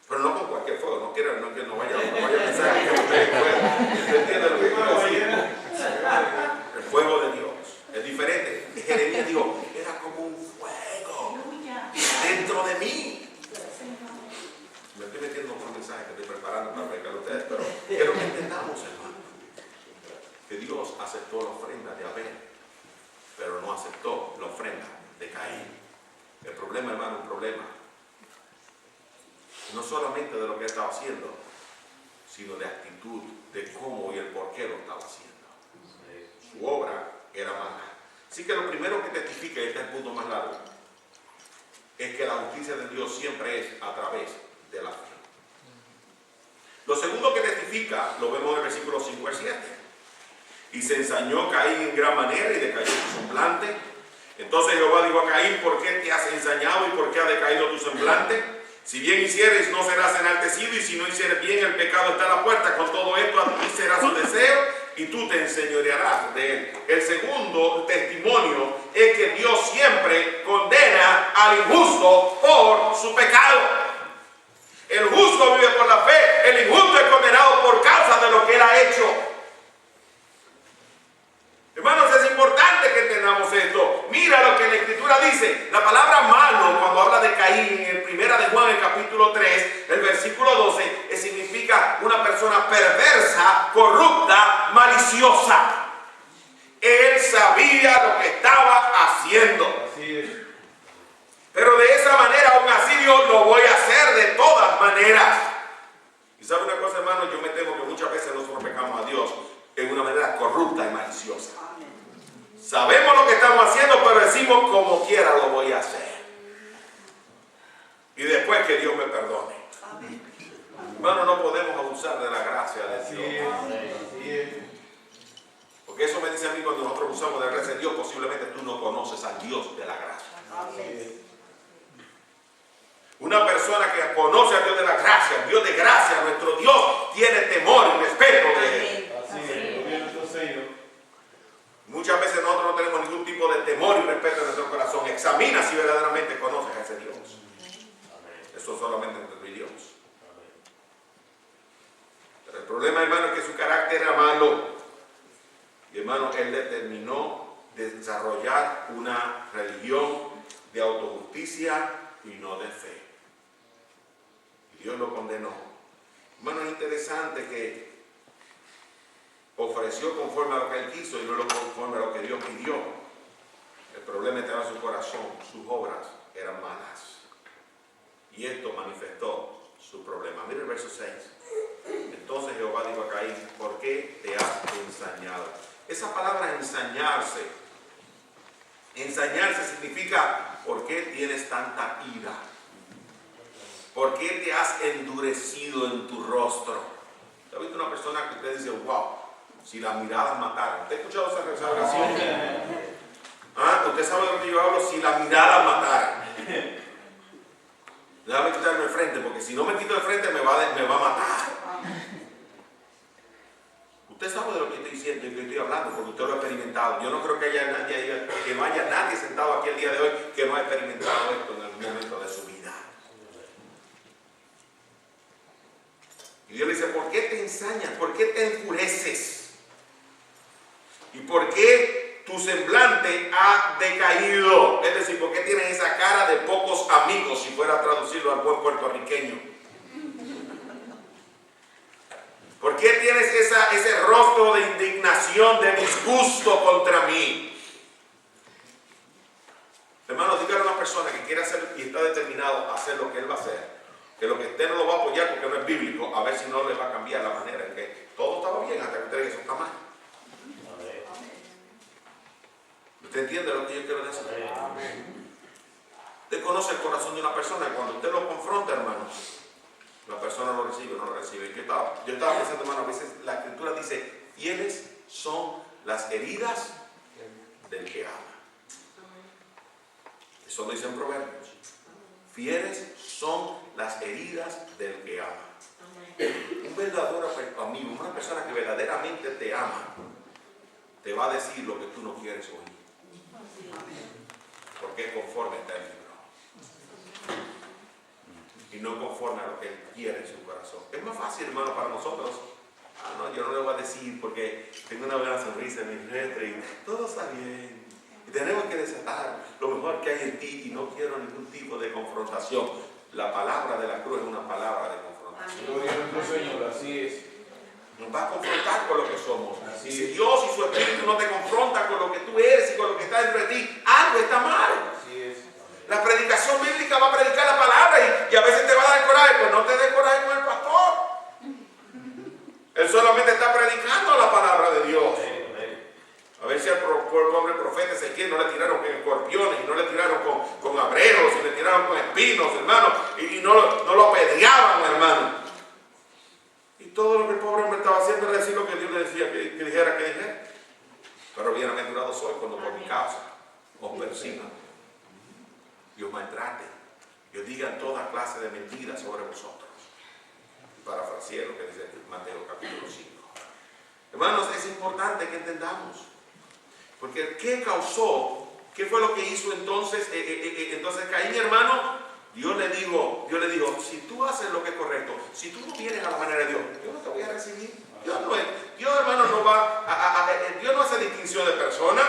Pero no con cualquier fuego, no quiero, no vaya a pensar que usted es fuego. ¿Usted entiende lo que quiero decir? El fuego de Dios es diferente. Jeremías dijo, era como un fuego dentro de mí. Me estoy metiendo con un mensaje que estoy preparando para predicar a ustedes, pero quiero que entendamos, hermano, que Dios aceptó la ofrenda de Abel, pero no aceptó la ofrenda de Caín. El problema, hermano, un problema no solamente de lo que estaba haciendo, sino de actitud, de cómo y el por qué lo estaba haciendo. Su obra era mala. Así que lo primero que testifica, y este es el punto más largo, es que la justicia de Dios siempre es a través de la fe. Lo segundo que testifica, lo vemos en el versículo 5 al 7. Y se ensañó Caín en gran manera y decayó su semblante. Entonces Jehová dijo a Caín, ¿por qué te has ensañado y por qué ha decaído tu semblante? Si bien hicieres, no serás enaltecido, y si no hicieres bien, el pecado está a la puerta. Con todo esto, a ti será su deseo, y tú te enseñorearás de él. El segundo testimonio es que Dios siempre condena al injusto por su pecado. El justo vive por la fe, el injusto es condenado por causa de lo que él ha hecho. Hermanos, es importante que entendamos esto. Mira lo que la Escritura dice. La palabra malo, cuando habla de Caín, en el 1 de Juan, el capítulo 3, el versículo 12, significa una persona perversa, corrupta, maliciosa. Él sabía lo que estaba haciendo. Así es. Pero de esa manera, aún así, Dios lo voy a hacer de todas maneras. Y sabe una cosa, hermano, yo me temo que muchas veces nosotros pecamos a Dios en una manera corrupta y maliciosa. Sabemos lo que estamos haciendo, pero decimos como quiera lo voy a hacer. Y después que Dios me perdone. Hermano, no podemos abusar de la gracia de Dios. Así es. Porque eso me dice a mí, cuando nosotros abusamos de la gracia de Dios, posiblemente tú no conoces al Dios de la gracia. Una persona que conoce a Dios de la gracia, Dios de gracia, nuestro Dios, tiene temor y respeto de Él. Así es. Muchas veces nosotros no tenemos ningún tipo de temor y respeto en nuestro corazón. Examina si verdaderamente conoces a ese Dios. Eso solamente entre tú y Dios. Pero el problema, hermano, es que su carácter era malo. Y hermano, él determinó desarrollar una religión de autojusticia y no de fe. Y Dios lo condenó. Hermano, es interesante que ofreció conforme a lo que él quiso y no conforme a lo que Dios pidió. El problema estaba en su corazón, sus obras eran malas. Y esto manifestó su problema. Mira el verso 6. Entonces Jehová dijo a Caín, ¿por qué te has ensañado? Esa palabra ensañarse significa, ¿por qué tienes tanta ira? ¿Por qué te has endurecido en tu rostro? ¿Usted ha visto una persona que usted dice, wow, si las miradas mataran? ¿Usted ha escuchado esa oración? ¿Ah? ¿Usted sabe de lo que yo hablo? Si las miradas mataran. Déjame quitarme el frente, porque si no me quito el frente me va a matar. Usted sabe de lo que estoy diciendo y que estoy hablando, porque usted lo ha experimentado. Yo no creo que no haya nadie sentado aquí el día de hoy que no ha experimentado esto en algún momento de su vida. Y Dios le dice, ¿por qué te ensañas? ¿Por qué te enfureces? ¿Y por qué tu semblante ha decaído? Es decir, ¿por qué tienes esa cara de pocos amigos, si fuera a traducirlo al buen puertorriqueño? ¿Por qué tienes ese rostro de indignación, de disgusto contra mí? Hermano, dígale a una persona que quiere hacer y está determinado a hacer lo que él va a hacer, que lo que usted no lo va a apoyar porque no es bíblico, a ver si no le va a cambiar la manera en que todo estaba bien hasta que usted diga eso está mal. ¿Usted entiende lo que yo quiero decir? Usted conoce el corazón de una persona y cuando usted lo confronta, hermanos, La persona lo recibe o no lo recibe. Yo estaba pensando, hermano, a veces la escritura dice, fieles son las heridas del que ama. Eso lo dice en Proverbios. Fieles son las heridas del que ama. Un verdadero amigo, una persona que verdaderamente te ama, te va a decir lo que tú no quieres oír. Porque es conforme está el libro. Y no conforme a lo que él quiere en su corazón. Es más fácil, hermano, para nosotros. No, yo no le voy a decir porque tengo una buena sonrisa en mi rostro y todo está bien. Y tenemos que desatar lo mejor que hay en ti y no quiero ningún tipo de confrontación. La palabra de la cruz es una palabra de confrontación. Gloria a nuestro Señor, así es. Nos va a confrontar con lo que somos. Así Y si es. Dios y su Espíritu no te confrontan con lo que tú eres y con lo que está dentro de ti, algo está mal. Así es. La predicación bíblica va a predicar la palabra y a veces te va a dar coraje, pues no te des coraje con el pastor. Él solamente está predicando la palabra de Dios. A ver si al pobre profeta Ezequiel no le tiraron con escorpiones, y no le tiraron con abrejos, y le tiraron con espinos, hermano, y no lo apedreaban, hermano. Y todo lo que el pobre hombre estaba haciendo era decir lo que Dios le decía que dijera. Pero bienaventurados sois cuando por mi causa os persigan y os maltraten y os digan toda clase de mentiras sobre vosotros. Parafraseé lo que dice Mateo capítulo 5. Hermanos, es importante que entendamos. Porque ¿qué causó? ¿Qué fue lo que hizo entonces Caín, hermano? Dios le dijo, si tú haces lo que es correcto, si tú no vienes a la manera de Dios, yo no te voy a recibir. Dios, hermano, Dios no hace distinción de personas.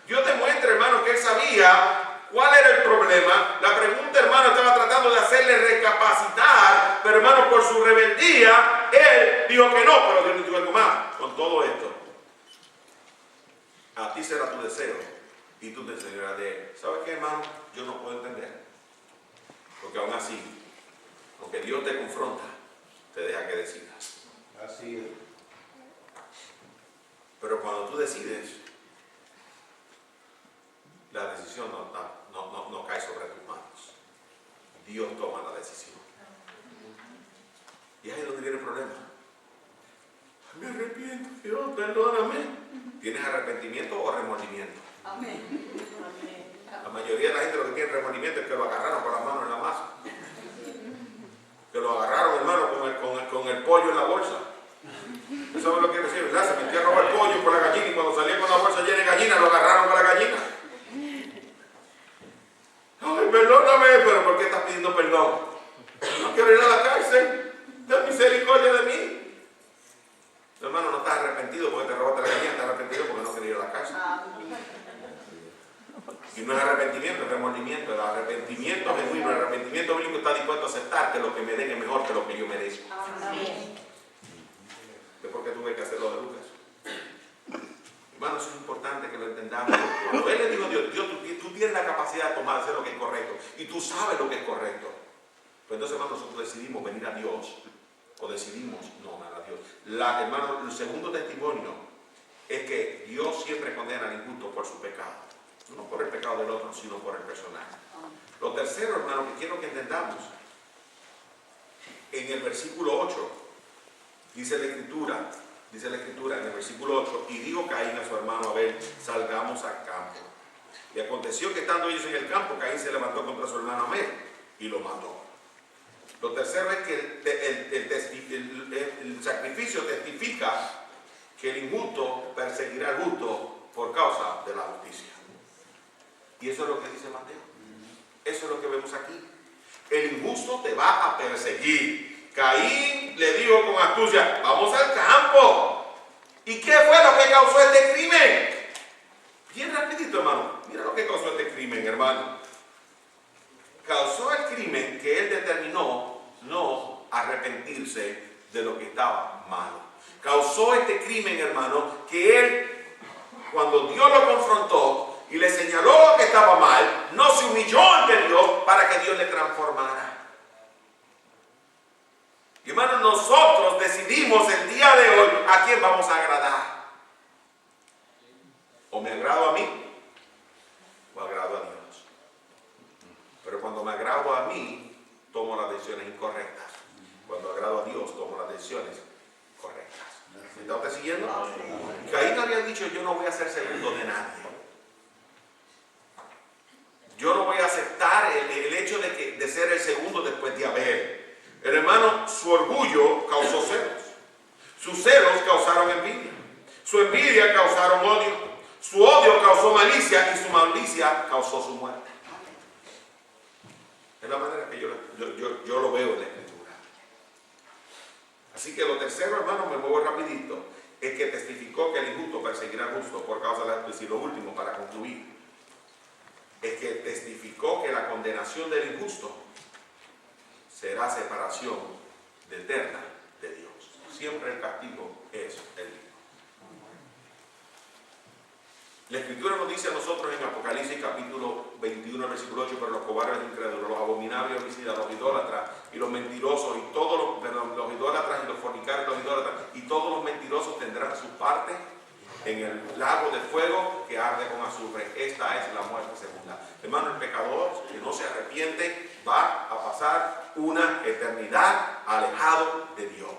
Dios demuestra, hermano, que él sabía cuál era el problema. La pregunta, hermano, estaba tratando de hacerle recapacitar, pero hermano, por su rebeldía, él dijo que no, pero Dios le dijo algo más. Con todo esto, a ti será tu deseo y tú te enseñarás de él. ¿Sabes qué, hermano? Yo no puedo entender. Porque aún así, aunque Dios te confronta, te deja que decidas. Así es. Pero cuando tú decides, la decisión no cae sobre tus manos. Dios toma la decisión. Y ahí es donde viene el problema. Me arrepiento, Dios, perdóname. ¿Tienes arrepentimiento o remordimiento? Amén. La mayoría de la gente lo que tiene remordimiento es que lo agarraron con las manos en la masa. Que lo agarraron, hermano, con el pollo en la bolsa. ¿Eso es lo que quiere decir, verdad? Se metió a robar el pollo con la gallina y cuando salía con la bolsa llena de gallina, lo agarraron con la gallina. Ay, perdóname, pero ¿por qué estás pidiendo perdón? No quiero ir a la cárcel. Ten misericordia de mí. Tu hermano no está arrepentido porque te robaste la gallina, está arrepentido porque no quiere ir a la cárcel. Y no es arrepentimiento, es remordimiento. El arrepentimiento genuino, el arrepentimiento bíblico está dispuesto a aceptar que lo que me den es mejor que lo que yo merezco. ¿Es por qué tuve que hacer lo de Lucas? Hermanos, es importante que lo entendamos. Cuando él le dijo a Dios, tú tienes la capacidad de tomar, hacer lo que es correcto. Y tú sabes lo que es correcto. Pues entonces, hermanos, nosotros decidimos venir a Dios. O decidimos no amar a Dios. Hermano, el segundo testimonio es que Dios siempre condena al injusto por su pecado. No por el pecado del otro, sino por el personal. Lo tercero, hermano, que quiero que entendamos. En el versículo 8, dice la escritura en el versículo 8, y dijo Caín a su hermano Abel, salgamos al campo. Y aconteció que estando ellos en el campo, Caín se levantó contra su hermano Abel y lo mató. Lo tercero es que el sacrificio testifica que el injusto perseguirá al justo por causa de la justicia. Y eso es lo que dice Mateo. Eso es lo que vemos aquí. El injusto te va a perseguir. Caín le dijo con astucia, vamos al campo. ¿Y qué fue lo que causó este crimen? Bien rapidito, hermano. Mira lo que causó este crimen, hermano. Causó el crimen que él determinó no arrepentirse de lo que estaba malo. Causó este crimen, hermano, que él, cuando Dios lo confrontó y le señaló lo que estaba mal, no se humilló ante Dios para que Dios le transformara. Y hermano, nosotros decidimos el día de hoy a quién vamos a agradar. O me agrado a mí o agrado a Dios. Pero cuando me agrado a mí, tomo las decisiones incorrectas. Cuando dicho, yo no voy a ser segundo de nadie. Yo no voy a aceptar el hecho de ser el segundo después de Abel. El hermano, su orgullo causó celos. Sus celos causaron envidia. Su envidia causaron odio. Su odio causó malicia y su malicia causó su muerte. Es la manera que yo lo veo en la Escritura. Así que lo tercero, hermano, me muevo rapidito, es que testificó que el injusto perseguirá al justo por causa de la justicia. Y lo último, para concluir, es que testificó que la condenación del injusto será separación de eterna de Dios. Siempre el castigo es el mismo. La Escritura nos dice a nosotros en Apocalipsis capítulo 21, versículo 8, pero los cobardes, los incrédulos, los abominables, los homicidas, los idólatras y los mentirosos, y todos los idólatras y los fornicarios, los idólatras, y todos los mentirosos tendrán su parte en el lago de fuego que arde con azufre. Esta es la muerte segunda. Hermano, el pecador que no se arrepiente va a pasar una eternidad alejado de Dios.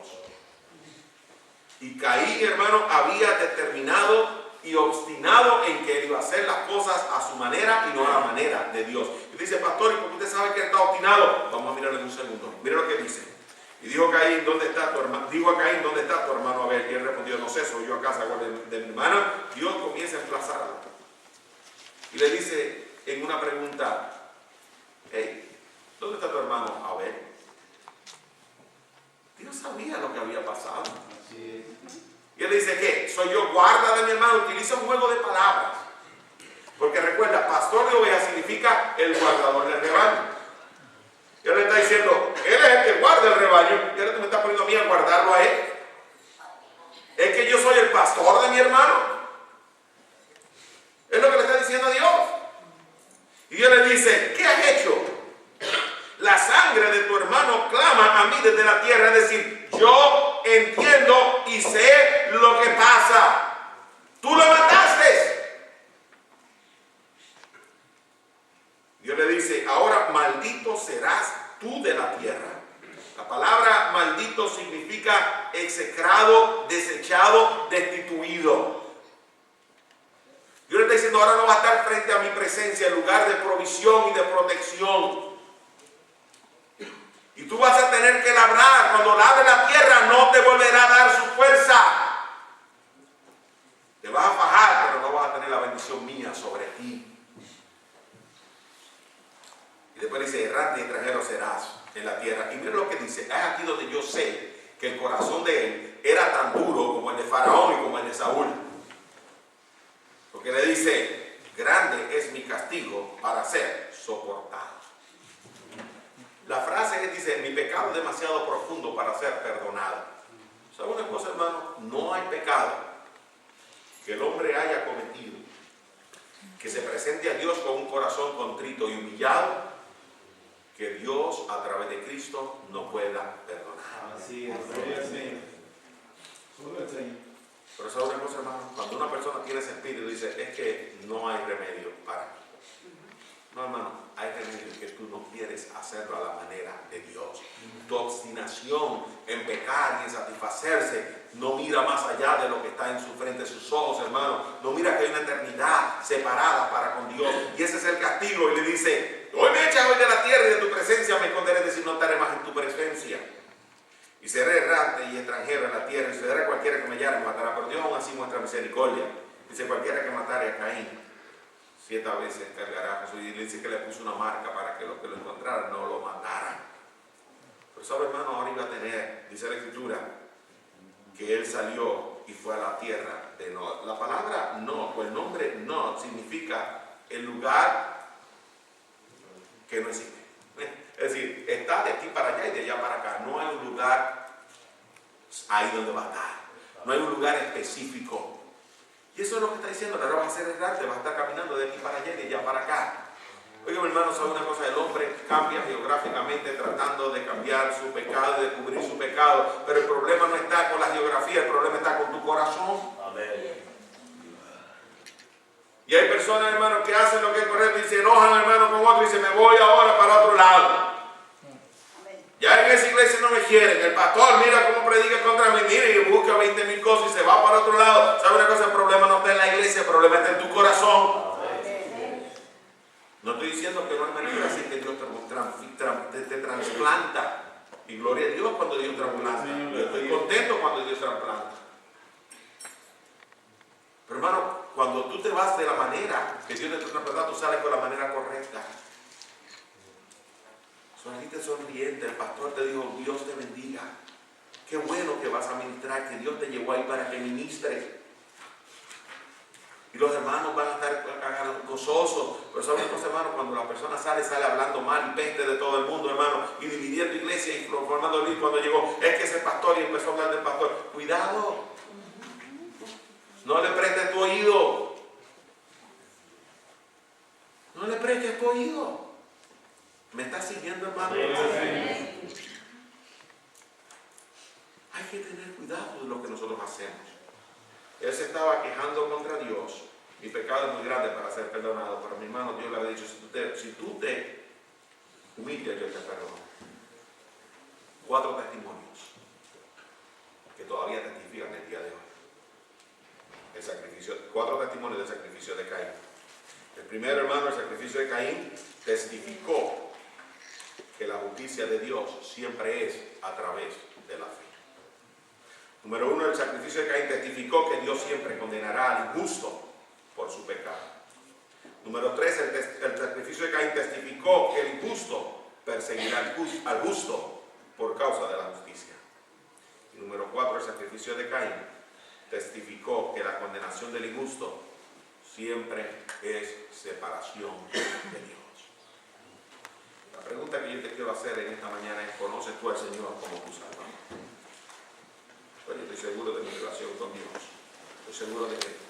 Y Caín, hermano, había determinado y obstinado en que él iba a hacer las cosas a su manera y no a la manera de Dios. Y dice, pastor, ¿y por qué usted sabe que él está obstinado? Vamos a mirarlo en un segundo. Mire lo que dice. Y dijo Caín, ¿dónde está tu hermano? Dijo a Caín, ¿dónde está tu hermano Abel? Y él respondió, no sé, soy yo a casa de mi hermana. Dios comienza a emplazarlo. Y le dice en una pregunta, hey, ¿dónde está tu hermano Abel? Dios sabía lo que había pasado. Así es. Y él dice, ¿qué? ¿Soy yo guarda de mi hermano? Utiliza un juego de palabras. Porque recuerda, pastor de ovejas significa el guardador del rebaño. Y él le está diciendo, él es el que guarda el rebaño. Y ahora tú me estás poniendo a mí a guardarlo a él. Es que yo soy el pastor de mi hermano. Es lo que le está diciendo a Dios. Y Dios le dice, ¿qué has hecho? La sangre de tu hermano clama a mí desde la tierra. Es decir, yo entiendo y sé lo que pasa. Tú lo mataste. Dios le dice, ahora maldito serás tú de la tierra. La palabra maldito significa execrado, desechado, destituido. Dios le está diciendo, ahora no va a estar frente a mi presencia, en lugar de provisión y de protección. Y tú vas a tener que labrar. Cuando labres la tierra no te volverá a dar su fuerza. Te vas a fajar, pero no vas a tener la bendición mía sobre ti. Y después dice, errante y extranjero serás en la tierra. Y mira lo que dice, es aquí donde yo sé que el corazón de él era tan duro como el de Faraón y como el de Saúl. Porque le dice, grande es mi castigo para ser soportado. La frase que dice, mi pecado es demasiado profundo para ser perdonado. ¿Sabe una cosa, hermano? No hay pecado que el hombre haya cometido que se presente a Dios con un corazón contrito y humillado, que Dios a través de Cristo no pueda perdonar. Así es. Solo el Señor. Pero ¿sabe una cosa, hermano? Cuando una persona tiene ese espíritu, dice, es que no hay remedio para mí. No, hermano, hay remedio que tú no quieres hacerlo a la manera de Dios. Tu obstinación en pecar y en satisfacerse no mira más allá de lo que está en su frente, sus ojos, hermano. No mira que hay una eternidad separada para con Dios. Y ese es el castigo. Y le dice, hoy me echas hoy de la tierra y de tu presencia me esconderé, es decir, no estaré más en tu presencia. Y seré errante y extranjero en la tierra, y seré cualquiera que me llame me matará. Pero Dios aún así muestra misericordia. Dice, cualquiera que matare a Caín 7 veces cargará a Jesús. Y le dice que le puso una marca para que los que lo encontraran no lo mataran. Pero sabe, hermano, ahora iba a tener, dice la Escritura, que él salió y fue a la tierra de Nod. La palabra Nod, o el nombre Nod, significa el lugar que no existe. Es decir, está de aquí para allá y de allá para acá. No hay un lugar ahí donde va a estar. No hay un lugar específico. Y eso es lo que está diciendo. Ahora vas a ser errante, vas a estar caminando de aquí para allá y de allá para acá. Oiga, mi hermano, sabe una cosa, el hombre cambia geográficamente tratando de cambiar su pecado y de cubrir su pecado. Pero el problema no está con la geografía, el problema está con tu corazón. Amén. Y hay personas, hermano, que hacen lo que es correcto y se enojan, hermano, con otro y dicen, me voy ahora para otro lado. Ya en esa iglesia no me quieren. El pastor mira cómo predica contra mí, mira y busca 20,000 cosas y se va para otro lado. ¿Sabe una cosa? El problema no está en la iglesia, el problema está en tu corazón. No estoy diciendo que no hay manera así que Dios te trasplanta. Y gloria a Dios cuando Dios trasplanta. Yo estoy contento cuando Dios trasplanta. Pero hermano, cuando tú te vas de la manera que Dios te trasplanta, tú sales con la manera correcta. Saliste sonriente, el pastor te dijo, Dios te bendiga. Qué bueno que vas a ministrar, que Dios te llevó ahí para que ministres. Y los hermanos van a estar gozosos. Pero ¿saben cosa, hermano? Cuando la persona sale hablando mal y peste de todo el mundo, hermano, y dividiendo iglesia y formando lío. Cuando llegó, es que ese pastor, y empezó a hablar del pastor. Cuidado. No le prestes tu oído. No le prestes tu oído. ¿Me estás siguiendo, hermano? Hay que tener cuidado de lo que nosotros hacemos. Él se estaba quejando contra Dios. Mi pecado es muy grande para ser perdonado. Pero mi hermano, Dios le había dicho, si tú te humillas, yo te perdono. 4 testimonios que todavía testifican el día de hoy. 4 testimonios del sacrificio de Caín. El primero, hermano, el sacrificio de Caín testificó que la justicia de Dios siempre es a través de la fe. Número 1, el sacrificio de Caín testificó que Dios siempre condenará al injusto por su pecado. Número 3, el sacrificio de Caín testificó que el injusto perseguirá al justo por causa de la justicia. Y número 4, el sacrificio de Caín testificó que la condenación del injusto siempre es separación de Dios. La pregunta que yo te quiero hacer en esta mañana es, ¿conoces tú al Señor como tu Salvador? Pues yo estoy seguro de mi relación con Dios. Estoy seguro de que